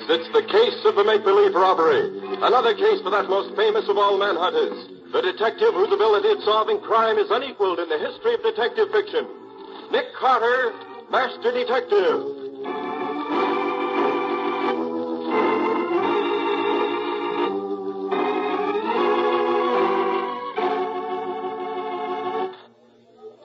it's the case of the make-believe robbery. Another case for that most famous of all manhunters, the detective whose ability at solving crime is unequaled in the history of detective fiction. Nick Carter, Master Detective.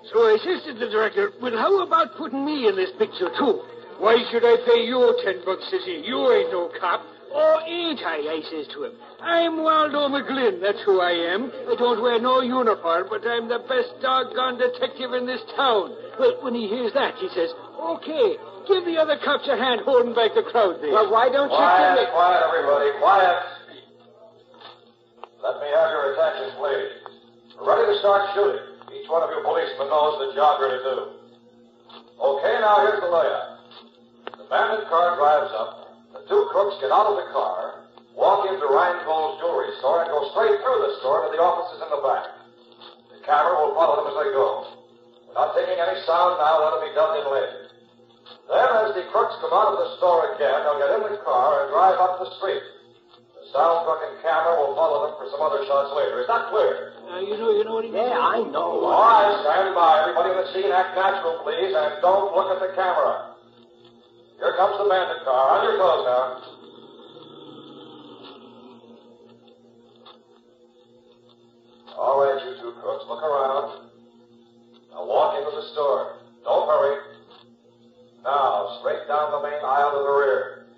So I says to the director, well, how about putting me in this picture, too? Why should I pay you $10, says he. You ain't no cop. Oh, ain't I says to him. I'm Waldo McGlynn, that's who I am. I don't wear no uniform, but I'm the best doggone detective in this town. Well, when he hears that, he says, okay, give the other cops a hand holding back the crowd there. Well, why don't you Quiet, give me... quiet, everybody, quiet. Let me have your attention, please. We're ready to start shooting. Each one of you policemen knows the job you're to do. Okay, now here's the layout. The bandit car drives up. The two crooks get out of the car, walk into Reingold's jewelry store, and go straight through the store to the offices in the back. The camera will follow them as they go. We're not taking any sound now. That'll be done in later. Then, as the crooks come out of the store again, they'll get in the car and drive up the street. The sound truck and camera will follow them for some other shots later. Is that clear? You know what he means? Yeah, I know. All right, stand by. Everybody in the scene, act natural, please, and don't look at the camera. Here comes the bandit car. On your clothes now. All right, you two crooks, look around. Now walk into the store. Don't hurry. Now, straight down the main aisle to the rear.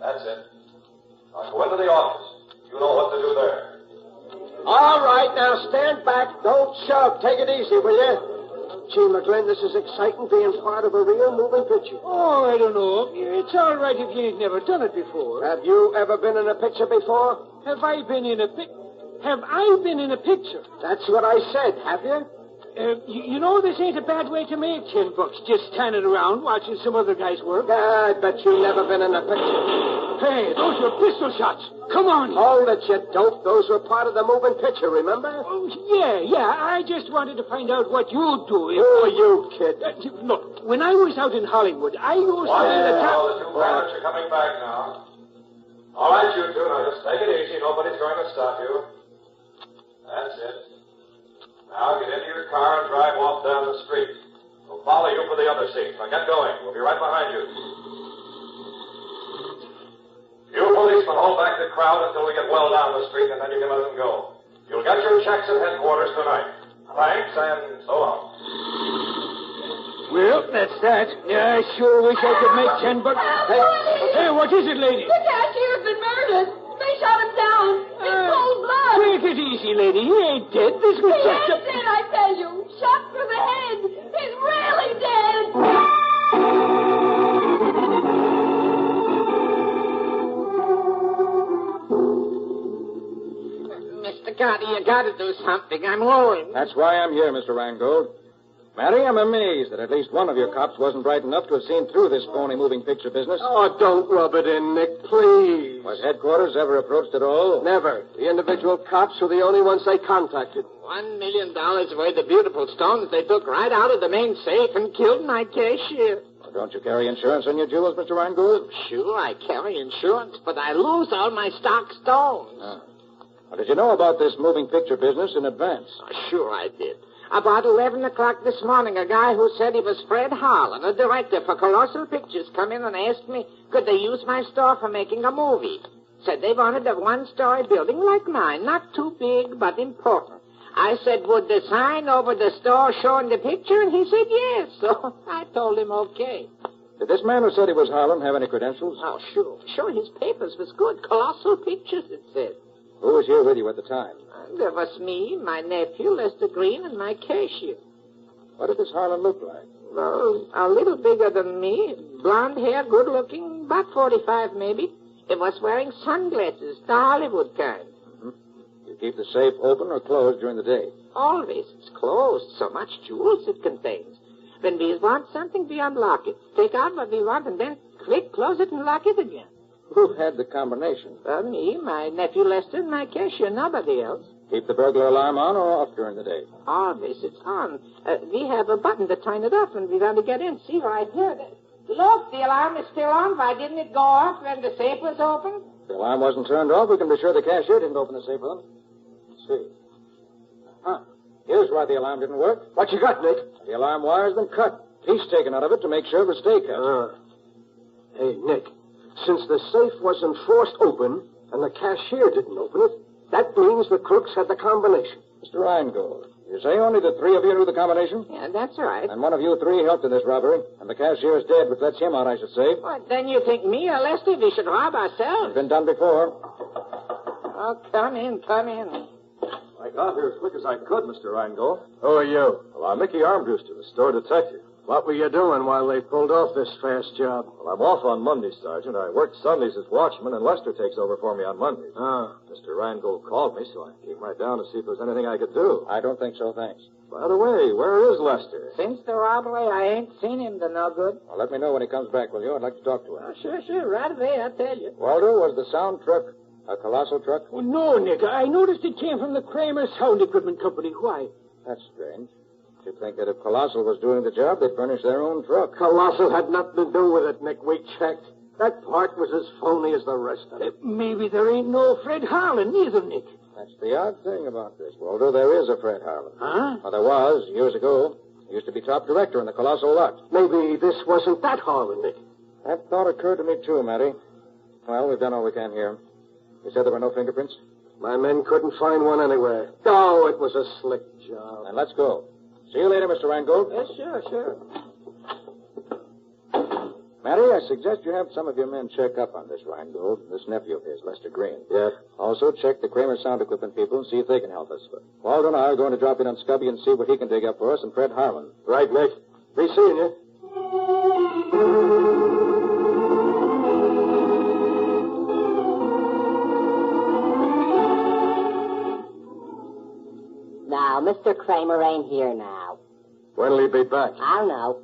That's it. Now go into the office. You know what to do there. All right, now stand back. Don't shove. Take it easy, will you? Gee, McGlynn, this is exciting, being part of a real moving picture. Oh, I don't know. It's all right if you ain't never done it before. Have you ever been in a picture before? Have I been in a picture? That's what I said, have you? You know, this ain't a bad way to make $10, just standing around watching some other guys work. I bet you've never been in a picture. Hey, those were pistol shots. Come on. Hold it, you dope. Those were part of the moving picture, remember? Oh, yeah. I just wanted to find out what you'd do. Who are you, kid? Look, when I was out in Hollywood, I used to be the top... The two bandits are coming back now. All right, you two, now just take it easy. Nobody's going to stop you. That's it. Now get into your car and drive off down the street. We'll follow you for the other seats. Now get going. We'll be right behind you. You policemen hold back the crowd until we get well down the street, and then you can let them go. You'll get your checks at headquarters tonight. Thanks, and so long. Well, that's that. Yeah, I sure wish I could make $10. Hey, what is it, lady? The cashier's been murdered. They shot him down. In cold blood. Take it easy, lady. He ain't dead. This was He just ain't dead, I tell you. Shot through the head. He's really dead. Mr. Carter, you gotta do something. I'm ruined. That's why I'm here, Mr. Reingold. Mary, I'm amazed that at least one of your cops wasn't bright enough to have seen through this phony moving picture business. Oh, don't rub it in, Nick, please. Was headquarters ever approached at all? Never. The individual cops were the only ones they contacted. $1 million worth of beautiful stones they took right out of the main safe and killed my cashier. Well, don't you carry insurance on your jewels, Mr. Reingold? Sure, I carry insurance, but I lose all my stock stones. Well, did you know about this moving picture business in advance? Oh, sure I did. About 11 o'clock this morning, a guy who said he was Fred Harlan, a director for Colossal Pictures, come in and asked me, could they use my store for making a movie? Said they wanted a one-story building like mine, not too big, but important. I said, would the sign over the store showing the picture? And he said yes. So I told him okay. Did this man who said he was Harlan have any credentials? Oh, sure. Sure, his papers was good. Colossal Pictures, it said. Who was here with you at the time? There was me, my nephew, Lester Green, and my cashier. What did this Harlan look like? Well, a little bigger than me. Blonde hair, good looking, about 45 maybe. He was wearing sunglasses, the Hollywood kind. Mm-hmm. You keep the safe open or closed during the day? Always. It's closed. So much jewels it contains. When we want something, we unlock it. Take out what we want and then click, close it, and lock it again. Who had the combination? Me, my nephew Lester, and my cashier, nobody else. Keep the burglar alarm on or off during the day? Always, it's on. We have a button to turn it off when we want to get in. See right here. Look, the alarm is still on. Why didn't it go off when the safe was open? If the alarm wasn't turned off, we can be sure the cashier didn't open the safe with them. Let's see. Huh. Here's why the alarm didn't work. What you got, Nick? The alarm wire's been cut. Piece taken out of it to make sure it would stay cut. Hey, Nick, since the safe wasn't forced open and the cashier didn't open it, that means the crooks had the combination. Mr. Reingold, you say only the three of you knew the combination? Yeah, that's right. And one of you three helped in this robbery. And the cashier's dead, which lets him out, I should say. What, then you think me or Lester we should rob ourselves? It's been done before. Oh, come in, come in. I got here as quick as I could, Mr. Reingold. Who are you? Well, I'm Mickey Armbruster, the store detective. What were you doing while they pulled off this fast job? Well, I'm off on Monday, Sergeant. I work Sundays as watchman, and Lester takes over for me on Mondays. Mr. Reingold called me, so I came right down to see if there was anything I could do. I don't think so, thanks. By the way, where is Lester? Since the robbery, I ain't seen him to no good. Well, let me know when he comes back, will you? I'd like to talk to him. Oh, sure, right away, I'll tell you. Waldo, was the sound truck a colossal truck? Oh, no, Nick. I noticed it came from the Kramer Sound Equipment Company. Why? That's strange. You'd think that if Colossal was doing the job, they'd furnish their own truck. Colossal had nothing to do with it, Nick. We checked. That part was as phony as the rest of it. Maybe there ain't no Fred Harlan either, Nick. That's the odd thing about this, Waldo. There is a Fred Harlan. Huh? Well, there was, years ago. He used to be top director in the Colossal lot. Maybe this wasn't that Harlan, Nick. That thought occurred to me, too, Matty. Well, we've done all we can here. You said there were no fingerprints? My men couldn't find one anywhere. Oh, it was a slick job. Then let's go. See you later, Mr. Reingold. Yes, sure. Matty, I suggest you have some of your men check up on this Reingold and this nephew of his, Lester Green. Yeah? Also, check the Kramer Sound Equipment people and see if they can help us. Waldo and I are going to drop in on Scubby and see what he can dig up for us and Fred Harlan. Right, Nick. Be seeing you. Now, Mr. Kramer ain't here now. When'll he be back? I don't know.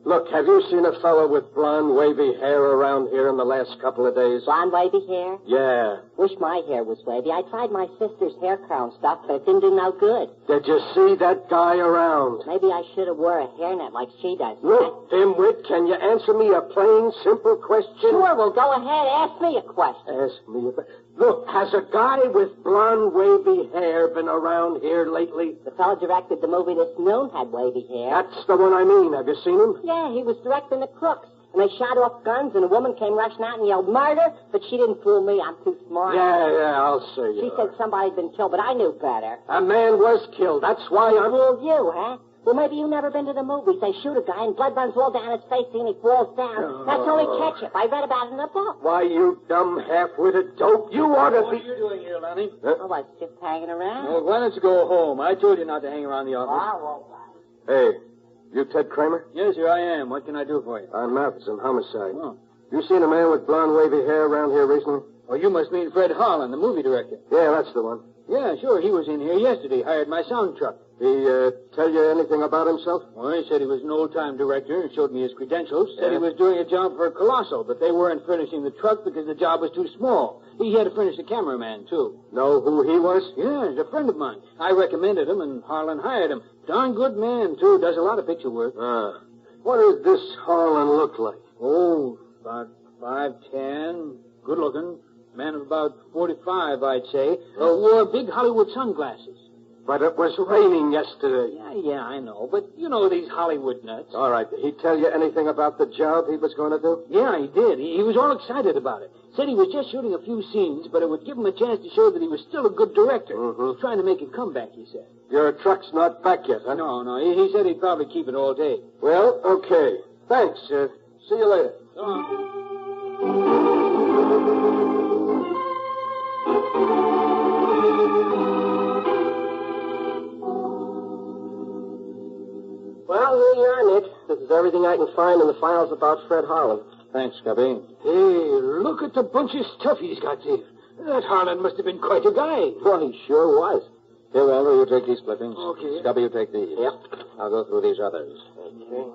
Look, have you seen a fellow with blonde, wavy hair around here in the last couple of days? Blonde, wavy hair? Yeah. Wish my hair was wavy. I tried my sister's hair crown stuff, but it didn't do no good. Did you see that guy around? Maybe I should have wore a hairnet like she does. Look, dimwit, can you answer me a plain, simple question? Sure, well, go ahead. Ask me a question. Ask me a... Look, has a guy with blonde, wavy hair been around here lately? The fellow directed the movie this noon had wavy hair. That's the one I mean. Have you seen him? Yeah, he was directing the crooks. And they shot off guns, and a woman came rushing out and yelled, "Murder!" But she didn't fool me. I'm too smart. Yeah, I'll see you. She said somebody'd been killed, but I knew better. A man was killed. That's why I'm... Fooled you, huh? Well, maybe you've never been to the movies. They shoot a guy, and blood runs all down his face, and he falls down. That's only ketchup. I read about it in a book. Why, you dumb half-witted dope. You ought to What be... are you doing here, Lonnie? Oh, I was just hanging around. Well, why don't you go home? I told you not to hang around the office. Oh, Hey, you Ted Kramer? Yes, here I am. What can I do for you? On Matheson, homicide. Oh. You seen a man with blonde, wavy hair around here recently? Well, you must mean Fred Harlan, the movie director. Yeah, that's the one. Yeah, sure. He was in here yesterday. Hired my sound truck. He tell you anything about himself? Well, he said he was an old-time director and showed me his credentials. Said Yeah. he was doing a job for Colossal, but they weren't finishing the truck because the job was too small. He had to finish the cameraman, too. Know who he was? Yeah, he's a friend of mine. I recommended him, and Harlan hired him. Darn good man, too. Does a lot of picture work. What does this Harlan look like? Oh, about 5'10", good-looking. Man of about 45, I'd say. Wore big Hollywood sunglasses. But it was raining yesterday. Yeah, I know. But you know these Hollywood nuts. All right. Did he tell you anything about the job he was going to do? Yeah, he did. He was all excited about it. Said he was just shooting a few scenes, but it would give him a chance to show that he was still a good director. Mm-hmm. He's trying to make a comeback, he said. Your truck's not back yet, huh? No. He said he'd probably keep it all day. Well, okay. Thanks. See you later. Well, here you are, Nick. This is everything I can find in the files about Fred Harlan. Thanks, Scubby. Hey, look at the bunch of stuff he's got there. That Harlan must have been quite a guy. Well, he sure was. Here, Waldo, you take these clippings. Okay. Scubby, you take these. Yep. I'll go through these others. Okay.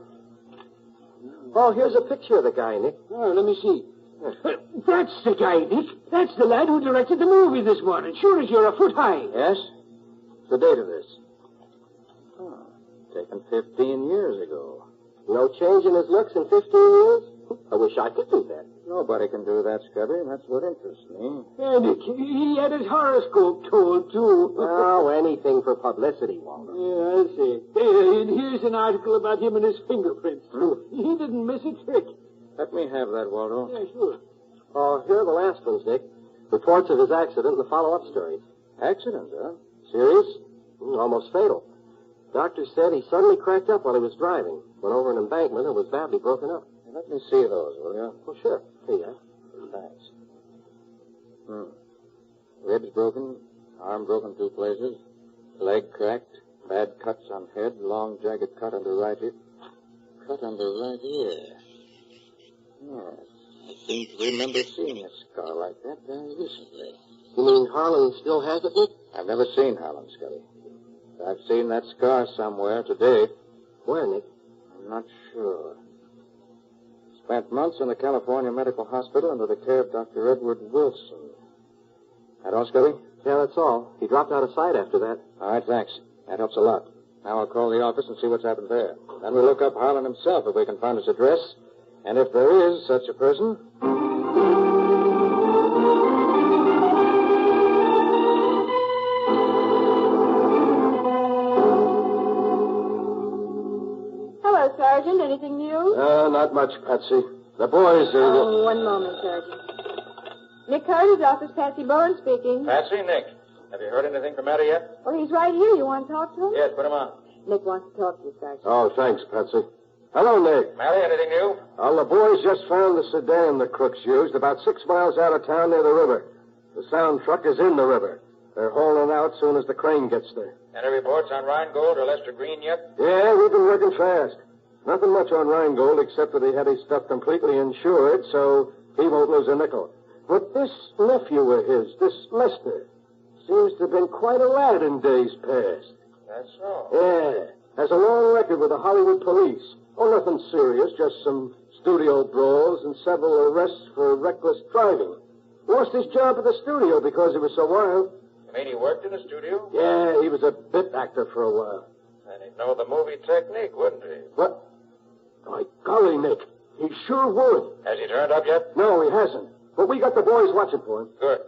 Oh, here's a picture of the guy, Nick. Oh, let me see. That's the guy, Nick. That's the lad who directed the movie this morning. Sure as you're a foot high. Yes? The date of this. Oh, taken 15 years ago. No change in his looks in 15 years? I wish I could do that. Nobody can do that, Scubby. That's what interests me. Yeah, Nick, he had his horoscope told, too. Oh, anything for publicity, Walter. Yeah, I see. Hey, and here's an article about him and his fingerprints, too. He didn't miss a trick. Let me have that, Waldo. Yeah, sure. Oh, here are the last ones, Dick. Reports of his accident and the follow-up stories. Accident, huh? Serious? Almost fatal. Doctor said he suddenly cracked up while he was driving, went over an embankment, and was badly broken up. Let me see those, will you? Oh, sure. Here you are. Thanks. Ribs broken, arm broken 2 places, leg cracked, bad cuts on head, long jagged cut under right hip, cut under right ear. Yes, I seem to remember seeing a scar like that very recently. You mean Harlan still has it, Nick? I've never seen Harlan, Scotty. I've seen that scar somewhere today. Where, Nick? I'm not sure. Spent months in the California Medical Hospital under the care of Dr. Edward Wilson. That all, Scotty? Yeah, that's all. He dropped out of sight after that. All right, thanks. That helps a lot. Now I'll call the office and see what's happened there. Then we'll look up Harlan himself if we can find his address. And if there is such a person... Hello, Sergeant. Anything new? Not much, Patsy. The boys are... Oh, one moment, Sergeant. Nick Carter's office, Patsy Bowen speaking. Patsy, Nick. Have you heard anything from Matty yet? Well, he's right here. You want to talk to him? Yes, put him on. Nick wants to talk to you, Sergeant. Oh, thanks, Patsy. Hello, Nick. Matty, anything new? Well, the boys just found the sedan the crooks used about 6 miles out of town near the river. The sound truck is in the river. They're hauling out soon as the crane gets there. Any reports on Rheingold or Lester Green yet? Yeah, we've been working fast. Nothing much on Rheingold except that he had his stuff completely insured, so he won't lose a nickel. But this nephew of his, this Lester, seems to have been quite a lad in days past. That's so. Yeah. Has a long record with the Hollywood police. Oh, nothing serious, just some studio brawls and several arrests for reckless driving. Lost his job at the studio because he was so wild. You mean he worked in the studio? Yeah, he was a bit actor for a while. And he'd know the movie technique, wouldn't he? What? My golly, Nick, he sure would. Has he turned up yet? No, he hasn't. But we got the boys watching for him. Good.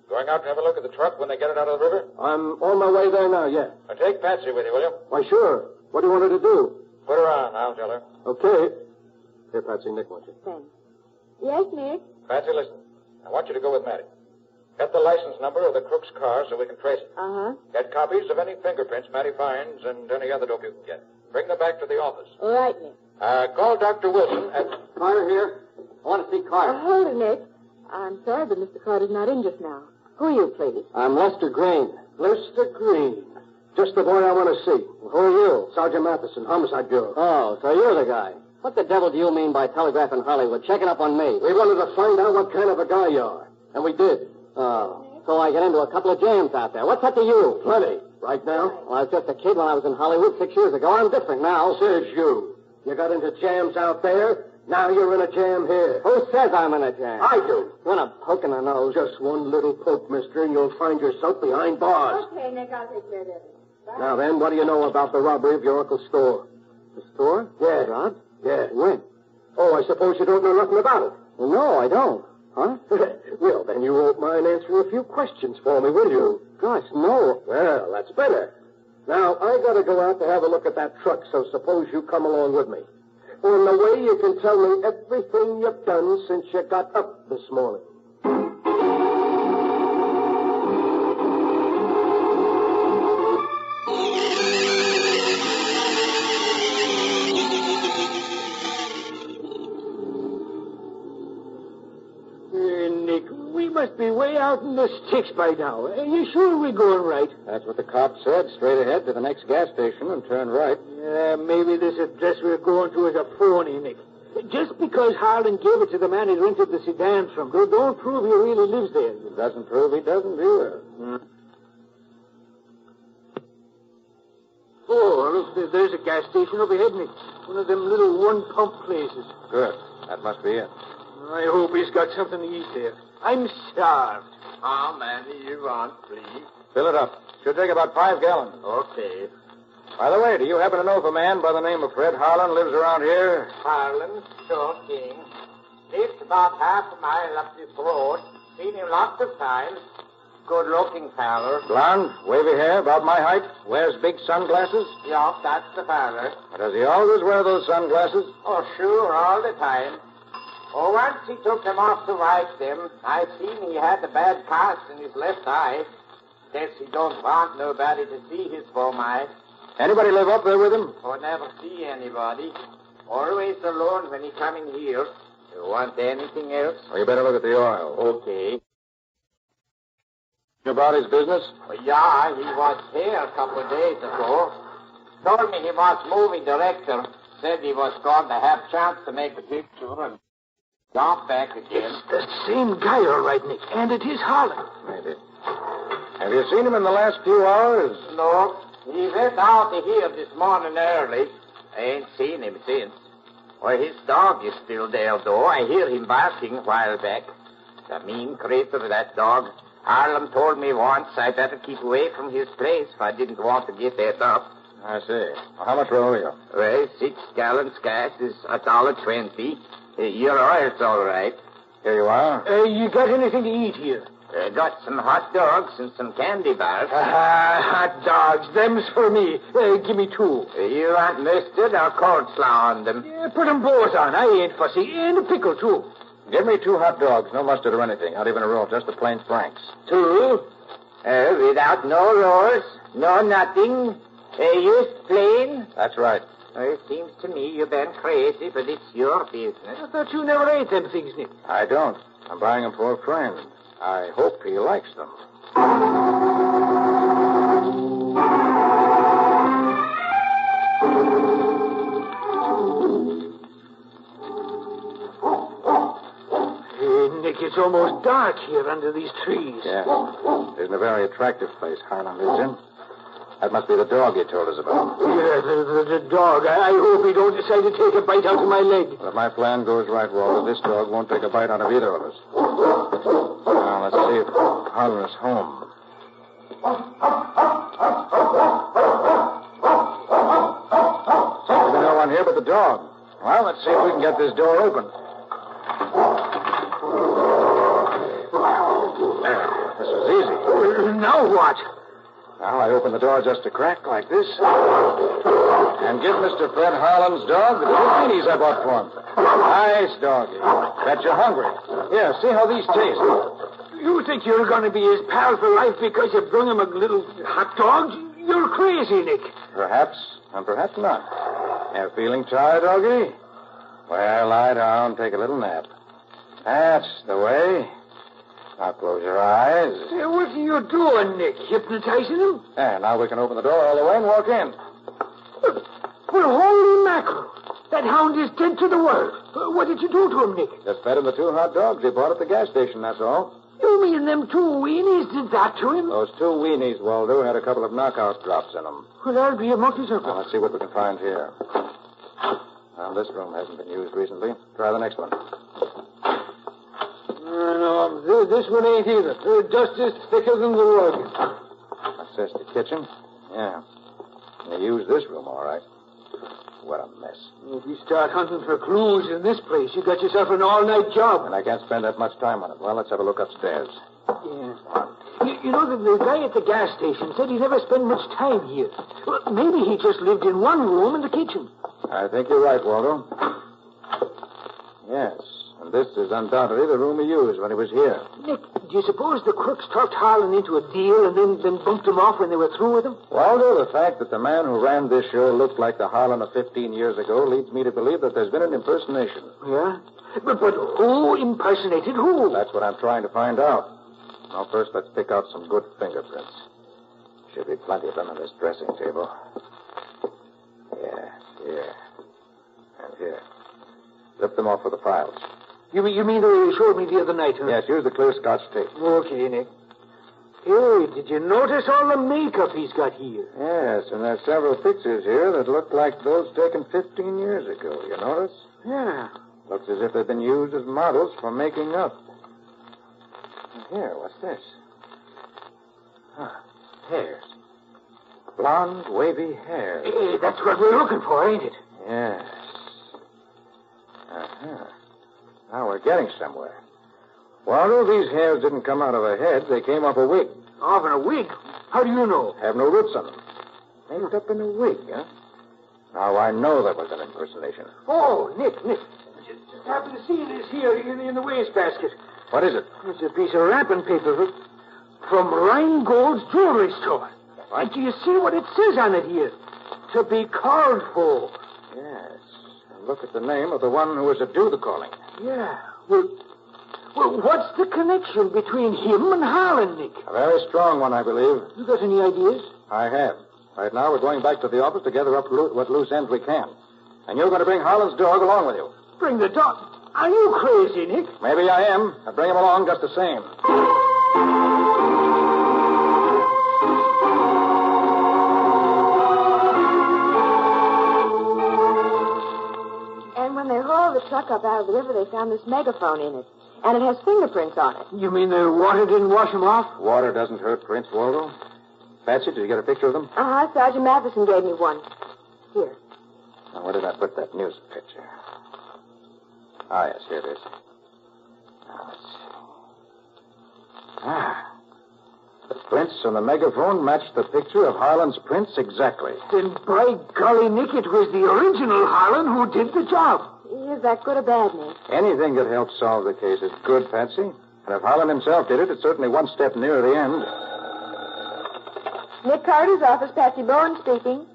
Going out to have a look at the truck when they get it out of the river? I'm on my way there now, yeah. Now take Patsy with you, will you? Why, sure. What do you want her to do? Put her on, I'll tell her. Okay. Here, Patsy, Nick wants you. Thanks. Yes, Nick? Patsy, listen. I want you to go with Matty. Get the license number of the crook's car so we can trace it. Uh-huh. Get copies of any fingerprints Matty finds and any other dope you can get. Bring them back to the office. All right, Nick. Call Dr. Wilson at... Carter here. I want to see Carter. Hold it, Nick. I'm sorry, but Mr. Carter's not in just now. Who are you, please? I'm Lester Green. Lester Green. Just the boy I want to see. Who are you? Sergeant Matheson, Homicide Bureau. Oh, so you're the guy. What the devil do you mean by telegraphing Hollywood, checking up on me? We wanted to find out what kind of a guy you are. And we did. Oh, so I get into a couple of jams out there. What's that to you? Plenty. Right now? Well, I was just a kid when I was in Hollywood 6 years ago. I'm different now. Says you. You got into jams out there. Now you're in a jam here. Who says I'm in a jam? I do. You want a poke in the nose? Just one little poke, mister, and you'll find yourself behind bars. Okay, Nick, I'll take care of it. Now then, what do you know about the robbery of your uncle's store? The store? Yeah. Rob? Yeah. When? Oh, I suppose you don't know nothing about it. Well, no, I don't. Huh? Well, then you won't mind answering a few questions for me, will you? Gosh, no. Well, that's better. Now, I gotta go out to have a look at that truck, so suppose you come along with me. On the way, you can tell me everything you've done since you got up this morning. Nick, we must be way out in the sticks by now. Are you sure we're going right? That's what the cop said. Straight ahead to the next gas station and turn right. Yeah, maybe this address we're going to is a phony, Nick. Just because Harlan gave it to the man he rented the sedan from, don't prove he really lives there. It doesn't prove he doesn't either. Oh, look, there's a gas station overhead, Nick. One of them little one-pump places. Good. That must be it. I hope he's got something to eat there. I'm starved. How many you want, please? Fill it up. Should take about 5 gallons. Okay. By the way, do you happen to know if a man by the name of Fred Harlan lives around here? Harlan, sure thing. Lived about half a mile up this road. Seen him lots of times. Good-looking feller. Blonde, wavy hair, about my height, wears big sunglasses? Yeah, that's the feller. Does he always wear those sunglasses? Oh, sure, all the time. Oh, once he took them off to wipe them. I seen he had a bad cast in his left eye. Guess he don't want nobody to see his bum eye. Anybody live up there with him? Oh, never see anybody. Always alone when he come in here. You want anything else? Well, you better look at the oil. Okay. About his business? Oh, yeah, he was here a couple of days ago. Told me he was movie director. Said he was going to have chance to make a picture and jump back again. It's the same guy, all right, Nick. And it is Harlan. Maybe. Have you seen him in the last few hours? No. He went out of here this morning early. I ain't seen him since. Well, his dog is still there, though. I hear him barking a while back. The mean creature, that dog. Harlan told me once I better keep away from his place if I didn't want to get that up. I see. Well, how much will owe you? Well, 6 gallons gas is $1.20. Your oil's all right. Here you are. You got anything to eat here? Got some hot dogs and some candy bars. Hot dogs. Them's for me. Give me 2. You want mustard or coleslaw on them? Yeah, put them both on. I ain't fussy. And a pickle, too. Give me 2 hot dogs. No mustard or anything. Not even a roll. Just the plain Franks. 2? Without no rolls? No nothing? Just plain? That's right. It seems to me you've been crazy, but it's your business. I thought you never ate them things, Nick. I don't. I'm buying them for a friend. I hope he likes them. Hey, Nick, it's almost dark here under these trees. Yeah. It isn't a very attractive place Harlan lives in. That must be the dog you told us about. Yeah, the dog. I hope he don't decide to take a bite out of my leg. Well, if my plan goes right, Walter, this dog won't take a bite out of either of us. Now, let's see if Harlan is home. Seems to be no one here but the dog. Well, let's see if we can get this door open. There. This was easy. Now what? Now I open the door just a crack like this. And give Mr. Fred Harlan's dog the 2 guineas I bought for him. Nice doggy. Bet you're hungry. Here, see how these taste. You think you're going to be his pal for life because you brung him a little hot dog? You're crazy, Nick. Perhaps, and perhaps not. You feeling tired, doggy? Well, lie down, take a little nap. That's the way. Now close your eyes. Hey, what are you doing, Nick? Hypnotizing him? Yeah, now we can open the door all the way and walk in. Well, holy mackerel. That hound is dead to the world. What did you do to him, Nick? Just fed him the 2 hot dogs he bought at the gas station, that's all. You mean them 2 weenies did that to him? Those 2 weenies, Waldo, had a couple of knockout drops in them. Well, that'll be a monkey's Now, let's see what we can find here. Well, this room hasn't been used recently. Try the next one. No, this one ain't either. Dust is thicker than the rug. That's just the kitchen. Yeah. You used this room, all right. What a mess. If you start hunting for clues in this place, you got yourself an all-night job. And I can't spend that much time on it. Well, let's have a look upstairs. Yeah. You know, the guy at the gas station said he never spent much time here. Well, maybe he just lived in one room in the kitchen. I think you're right, Waldo. Yes. And this is undoubtedly the room he used when he was here. Nick, do you suppose the crooks talked Harlan into a deal and then bumped him off when they were through with him? Waldo, the fact that the man who ran this show looked like the Harlan of 15 years ago leads me to believe that there's been an impersonation. Yeah? But who impersonated who? That's what I'm trying to find out. Now, first, let's pick out some good fingerprints. Should be plenty of them on this dressing table. Yeah, here. And here. Lift them off for the files. You mean they showed me the other night, huh? Yes, use the clear Scotch tape. Okay, Nick. Hey, did you notice all the makeup he's got here? Yes, and there's several pictures here that look like those taken 15 years ago. You notice? Yeah. Looks as if they've been used as models for making up. And here, what's this? Hairs. Blonde, wavy hair. Hey, that's what we're looking for, ain't it? Yes. Uh-huh. Now we're getting somewhere. Waldo, these hairs didn't come out of a head. They came off a wig. Off in a wig? How do you know? Have no roots on them. Made up in a wig, huh? Now I know that was an impersonation. Oh, Nick. Just happened to see this here in the wastebasket. What is it? It's a piece of wrapping paper from Rheingold's jewelry store. What? Do you see what it says on it here? To be called for. Yes. And look at the name of the one who was to do the calling. Yeah. Well, what's the connection between him and Harlan, Nick? A very strong one, I believe. You got any ideas? I have. Right now, we're going back to the office to gather up what loose ends we can. And you're going to bring Harlan's dog along with you. Bring the dog? Are you crazy, Nick? Maybe I am. I'll bring him along just the same. And when they hauled the truck up out of the river, they found this megaphone in it. And it has fingerprints on it. You mean the water didn't wash him off? Water doesn't hurt prints, Waldo. Patsy, did you get a picture of them? Uh-huh. Sergeant Matheson gave me one. Here. Now, where did I put that news picture? Ah, yes, here it is. Now, let's see. Ah. The prints on the megaphone matched the picture of Harlan's prints exactly. Then, by golly, Nick, it was the original Harlan who did the job. Is that good or bad, Nick? Anything that helps solve the case is good, Patsy. And if Harlan himself did it, it's certainly one step nearer the end. Nick Carter's office, Patsy Bowen speaking.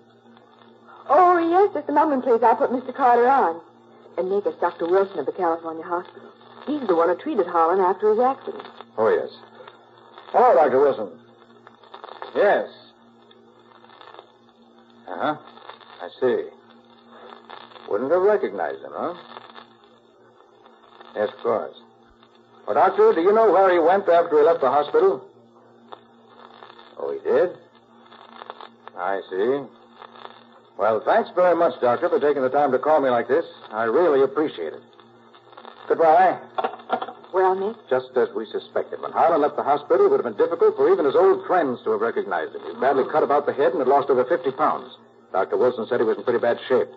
Oh, yes, just a moment, please. I'll put Mr. Carter on. And Nick, it's Dr. Wilson of the California Hospital. He's the one who treated Harlan after his accident. Oh, yes. Hello, Dr. Wilson. Yes. Uh-huh. I see. Wouldn't have recognized him, huh? Yes, of course. Well, Doctor, do you know where he went after he left the hospital? Oh, he did? I see. Well, thanks very much, Doctor, for taking the time to call me like this. I really appreciate it. Goodbye. Well, Nick? Just as we suspected. When Harlan left the hospital, it would have been difficult for even his old friends to have recognized him. He was badly cut about the head and had lost over 50 pounds. Dr. Wilson said he was in pretty bad shape.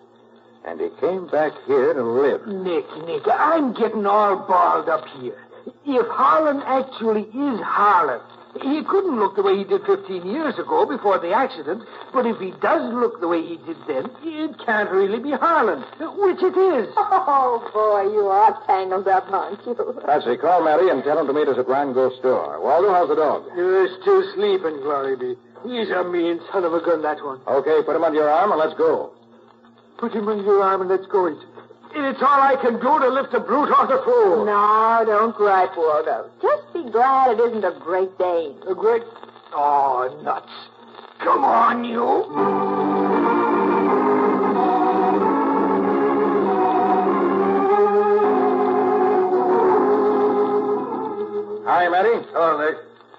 And he came back here to live. Nick, I'm getting all balled up here. If Harlan actually is Harlan, he couldn't look the way he did 15 years ago before the accident, but if he does look the way he did then, it can't really be Harlan, which it is. Oh, boy, you are tangled up, aren't you? Patsy, call Matty and tell him to meet us at Rheingold's store. Waldo, how's the dog? You're still sleeping, Glory be. He's a mean son of a gun, that one. Okay, put him under your arm and let's go. Put him under your arm and let's go. It's all I can do to lift the brute off the floor. No, don't gripe, Waldo. Just be glad it isn't a Great Dane. A great... Oh, nuts. Come on, you. Hi, Matty. Hello, Nick.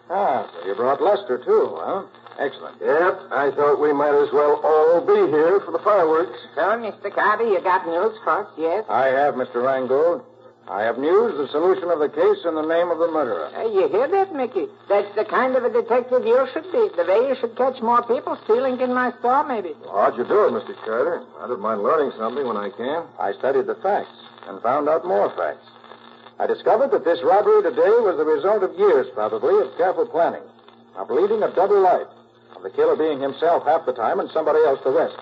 Ah, so you brought Lester, too, huh? Excellent. Yep, I thought we might as well all be here for the fireworks. So, Mr. Carter, you got news for us, yes? I have, Mr. Rheingold. I have news, the solution of the case, and the name of the murderer. You hear that, Mickey? That's the kind of a detective you should be. The way you should catch more people stealing in my store, maybe. Well, how'd you do it, Mr. Carter? I don't mind learning something when I can. I studied the facts and found out more facts. I discovered that this robbery today was the result of years, probably, of careful planning, of leading a double life, of the killer being himself half the time and somebody else the rest.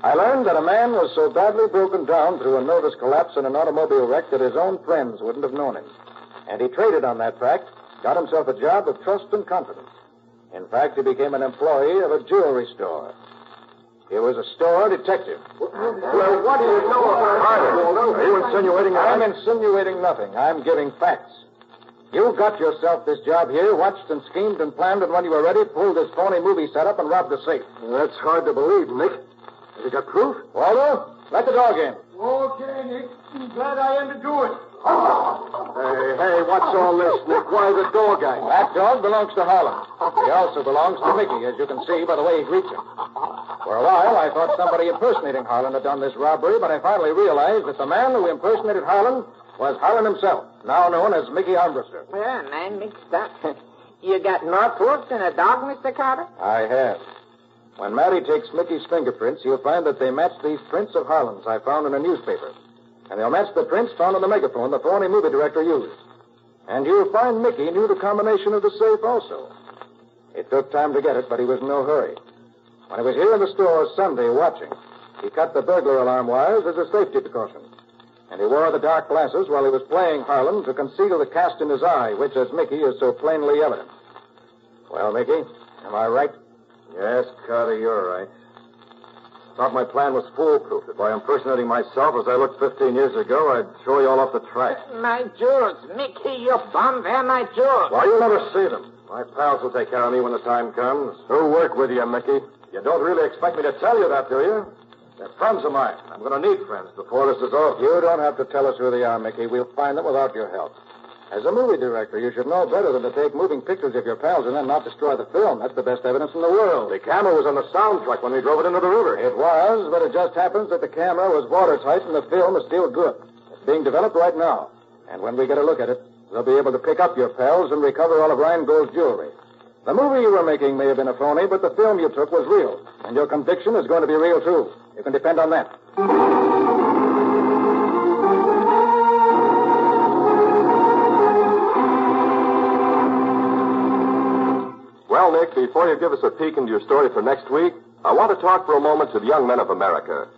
I learned that a man was so badly broken down through a nervous collapse in an automobile wreck that his own friends wouldn't have known him. And he traded on that fact, got himself a job of trust and confidence. In fact, he became an employee of a jewelry store. He was a store detective. Well, what do you know about Carter, Waldo? Are you insinuating I'm insinuating nothing. I'm giving facts. You got yourself this job here, watched and schemed and planned, and when you were ready, pulled this phony movie setup and robbed the safe. That's hard to believe, Nick. Have you got proof? Waldo, let the dog in. Okay, Nick. I'm glad I am to do it. Hey, what's all this, Nick? Why the dog act? That dog belongs to Harlan. He also belongs to Mickey, as you can see by the way he greets him. For a while, I thought somebody impersonating Harlan had done this robbery, but I finally realized that the man who impersonated Harlan was Harlan himself, now known as Mickey Armbruster. Yeah, man, mixed up. You got more proof than a dog, Mr. Carter? I have. When Matty takes Mickey's fingerprints, he'll find that they match these prints of Harlan's I found in a newspaper. And they'll match the prints found on the megaphone the phony movie director used. And you'll find Mickey knew the combination of the safe also. It took time to get it, but he was in no hurry. When he was here in the store Sunday watching, he cut the burglar alarm wires as a safety precaution. And he wore the dark glasses while he was playing Harlan to conceal the cast in his eye, which, as Mickey, is so plainly evident. Well, Mickey, am I right? Yes, Carter, you're right. Thought my plan was foolproof. That by impersonating myself as I looked 15 years ago, I'd throw you all off the track. My jewels, Mickey, you bum, they're my jewels. Why, you'll never see them. My pals will take care of me when the time comes. Who'll work with you, Mickey? You don't really expect me to tell you that, do you? They're friends of mine. I'm going to need friends before this is over. You don't have to tell us who they are, Mickey. We'll find them without your help. As a movie director, you should know better than to take moving pictures of your pals and then not destroy the film. That's the best evidence in the world. The camera was on the sound truck when we drove it into the river. It was, but it just happens that the camera was watertight and the film is still good. It's being developed right now. And when we get a look at it, we'll be able to pick up your pals and recover all of Rheingold's jewelry. The movie you were making may have been a phony, but the film you took was real. And your conviction is going to be real, too. You can depend on that. Well, Nick, before you give us a peek into your story for next week, I want to talk for a moment to the young men of America.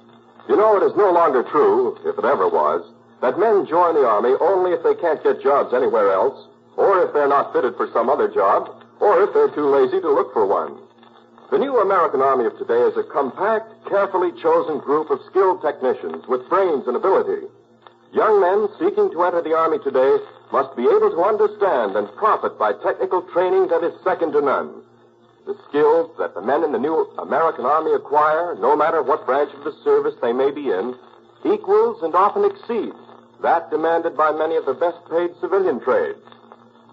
You know, it is no longer true, if it ever was, that men join the Army only if they can't get jobs anywhere else, or if they're not fitted for some other job, or if they're too lazy to look for one. The new American Army of today is a compact, carefully chosen group of skilled technicians with brains and ability. Young men seeking to enter the Army today must be able to understand and profit by technical training that is second to none. The skills that the men in the new American Army acquire, no matter what branch of the service they may be in, equals and often exceeds that demanded by many of the best-paid civilian trades.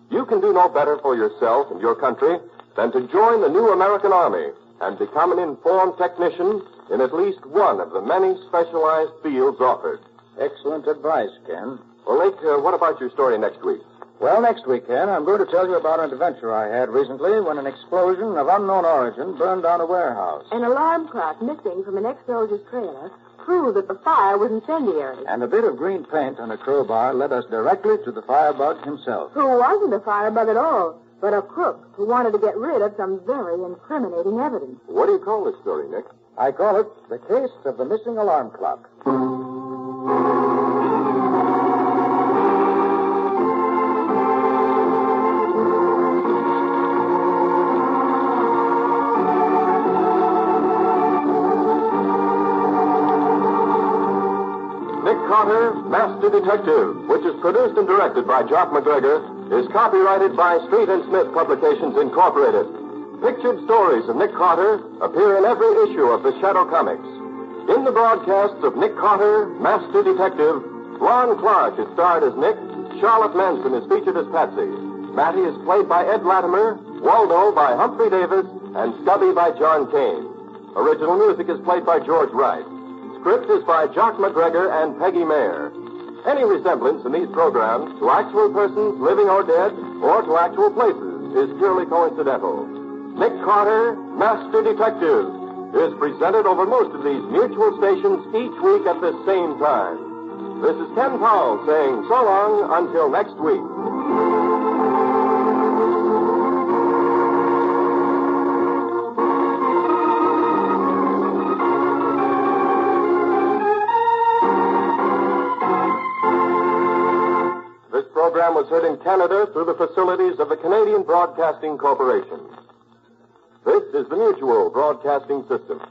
You can do no better for yourself and your country than to join the new American Army and become an informed technician in at least one of the many specialized fields offered. Excellent advice, Ken. Well, Nick, what about your story next week? Well, next week, Ken, I'm going to tell you about an adventure I had recently when an explosion of unknown origin burned down a warehouse. An alarm clock missing from an ex-soldier's trailer proved that the fire was incendiary. And a bit of green paint on a crowbar led us directly to the firebug himself. Who wasn't a firebug at all, but a crook who wanted to get rid of some very incriminating evidence. What do you call this story, Nick? I call it The Case of the Missing Alarm Clock. Carter, Master Detective, which is produced and directed by Jock McGregor, is copyrighted by Street and Smith Publications, Incorporated. Pictured stories of Nick Carter appear in every issue of the Shadow Comics. In the broadcasts of Nick Carter, Master Detective, Lon Clark is starred as Nick, Charlotte Manson is featured as Patsy, Matty is played by Ed Latimer, Waldo by Humphrey Davis, and Stubby by John Kane. Original music is played by George Wright. Script is by Jock McGregor and Peggy Mayer. Any resemblance in these programs to actual persons, living or dead, or to actual places is purely coincidental. Nick Carter, Master Detective, is presented over most of these mutual stations each week at the same time. This is Ken Powell saying so long until next week. Program was heard in Canada through the facilities of the Canadian Broadcasting Corporation. This is the Mutual Broadcasting System.